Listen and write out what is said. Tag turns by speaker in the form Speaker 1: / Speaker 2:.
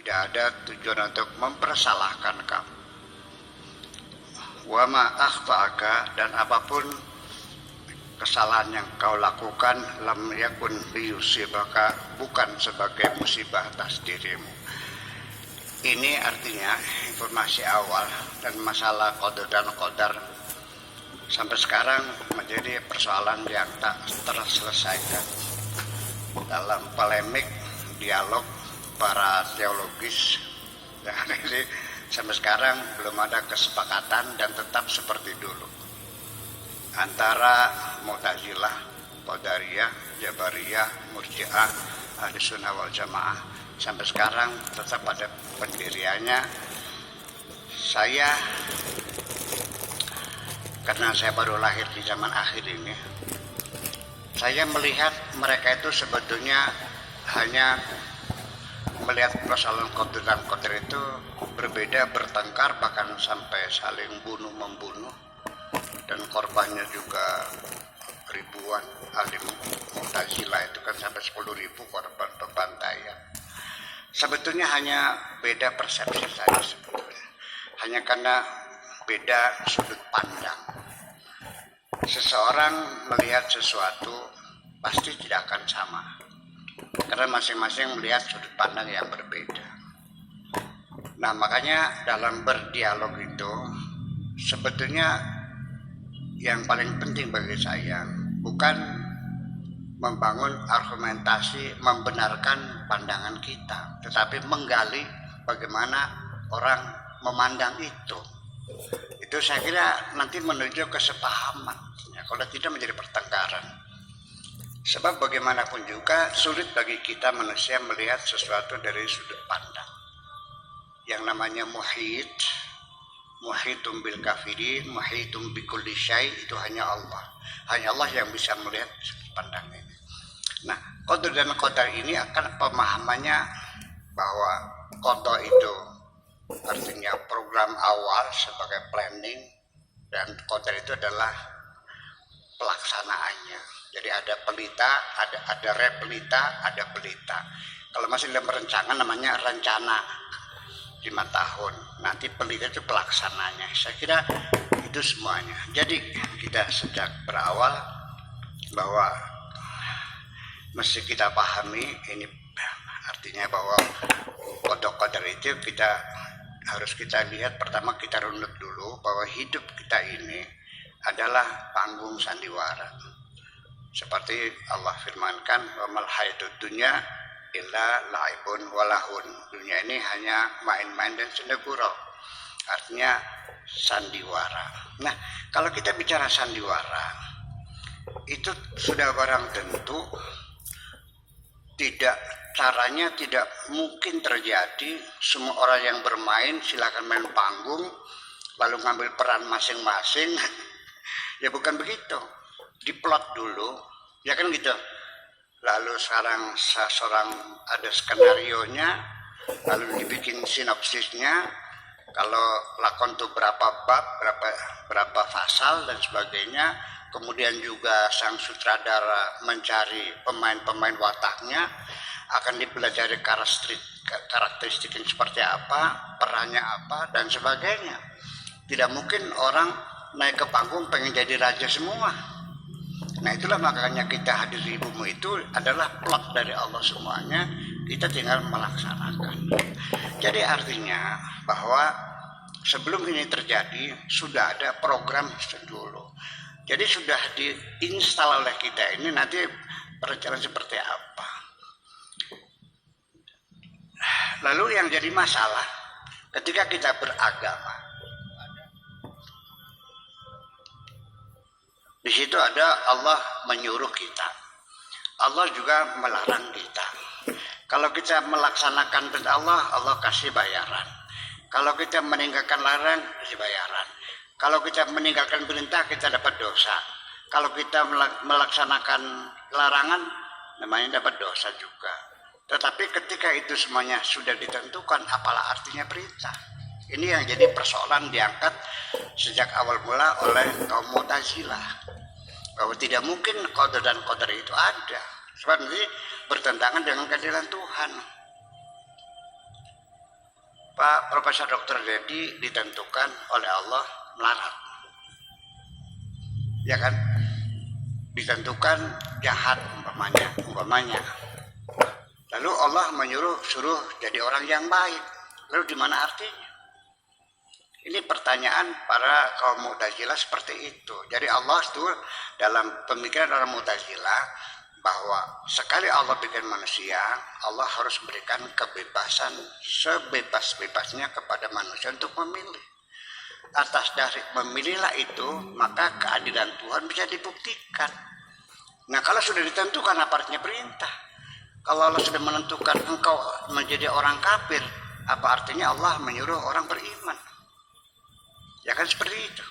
Speaker 1: Tidak ada tujuan untuk mempersalahkan kamu. Wa ma akhta'aka, dan apapun kesalahan yang kau lakukan, lam yakun liyusibaka, bukan sebagai musibah atas dirimu. Ini artinya informasi awal, dan masalah qadar dan qadar sampai sekarang menjadi persoalan yang tak terselesaikan. Dalam polemik dialog para teologis, jadi sampai sekarang belum ada kesepakatan dan tetap seperti dulu antara Mu'tazilah, Qadariyah, Jabariyah, Murji'ah, Ahlussunnah wal Jamaah. Sampai sekarang tetap pada pendiriannya. Saya, karena saya baru lahir di zaman akhir ini, saya melihat mereka itu sebetulnya hanya melihat persoalan qadar dan qadar itu berbeda, bertengkar, bahkan sampai saling bunuh-membunuh, dan korbannya juga ribuan. Alim Mu'tazilah itu kan sampai 10.000 korban pembantaian. Sebetulnya hanya beda persepsi saja sebetulnya. Hanya karena beda sudut pandang. Seseorang melihat sesuatu pasti tidak akan sama, karena masing-masing melihat sudut pandang yang berbeda. Nah, makanya dalam berdialog itu sebetulnya yang paling penting bagi saya bukan membangun argumentasi membenarkan pandangan kita, tetapi menggali bagaimana orang memandang itu. Itu saya kira nanti menuju kesepahaman, ya, kalau tidak menjadi pertengkaran. Sebab bagaimanapun juga sulit bagi kita manusia melihat sesuatu dari sudut pandang. Yang namanya muhitum bil kafirin, muhitum bi kulli syai, itu hanya Allah. Hanya Allah yang bisa melihat sudut pandang ini. Nah, qadar dan qadar ini akan pemahamannya bahwa qadar itu artinya program awal sebagai planning, dan qadar itu adalah pelaksanaannya. Jadi ada pelita, ada repelita, ada pelita. Kalau masih dalam perencanaan namanya rencana 5 tahun. Nanti pelita itu pelaksananya. Saya kira itu semuanya. Jadi kita sejak berawal bahwa mesti kita pahami ini, artinya bahwa qadar itu harus kita lihat. Pertama kita runut dulu bahwa hidup kita ini adalah panggung sandiwara. Seperti Allah firmankan, wa mal hayatud dunya illa laibun walahun. Dunia ini hanya main-main dan senda gurau. Artinya sandiwara. Nah, kalau kita bicara sandiwara, itu sudah barang tentu caranya tidak mungkin terjadi semua orang yang bermain silakan main panggung lalu ngambil peran masing-masing. Ya bukan begitu. Diplot dulu, ya kan gitu. Lalu sekarang seorang ada skenarionya, lalu dibikin sinopsisnya. Kalau lakon itu berapa bab, berapa pasal dan sebagainya. Kemudian juga sang sutradara mencari pemain-pemain wataknya, akan dipelajari karakteristiknya seperti apa, perannya apa, dan sebagainya. Tidak mungkin orang naik ke panggung pengen jadi raja semua. Nah, itulah makanya kita hadir di bumi itu adalah plot dari Allah semuanya. Kita tinggal melaksanakan. Jadi artinya bahwa sebelum ini terjadi sudah ada program dulu. Jadi sudah diinstal oleh kita ini nanti perencanaan seperti apa. Lalu yang jadi masalah ketika kita beragama, di situ ada Allah menyuruh kita, Allah juga melarang kita. Kalau kita melaksanakan perintah Allah, Allah kasih bayaran. Kalau kita meninggalkan larangan, kasih bayaran. Kalau kita meninggalkan perintah, kita dapat dosa. Kalau kita melaksanakan larangan, namanya dapat dosa juga. Tetapi ketika itu semuanya sudah ditentukan, apalah artinya perintah? Ini yang jadi persoalan diangkat sejak awal mula oleh kaum Mu'tazilah. Bahwa tidak mungkin qadar dan qadar itu ada. Sebab nanti bertentangan dengan keadilan Tuhan. Pak Profesor Dr. Dedi ditentukan oleh Allah melarat. Ya kan? Ditentukan jahat umpamanya. Lalu Allah suruh jadi orang yang baik. Lalu di mana artinya? Ini pertanyaan para kaum Mu'tazilah seperti itu. Jadi Allah itu dalam pemikiran orang Mu'tazilah bahwa sekali Allah bikin manusia, Allah harus berikan kebebasan sebebas-bebasnya kepada manusia untuk memilih. Atas dari memilihlah itu, maka keadilan Tuhan bisa dibuktikan. Nah, kalau sudah ditentukan apa artinya perintah? Kalau Allah sudah menentukan engkau menjadi orang kafir, apa artinya Allah menyuruh orang beriman? Ya kan seperti itu.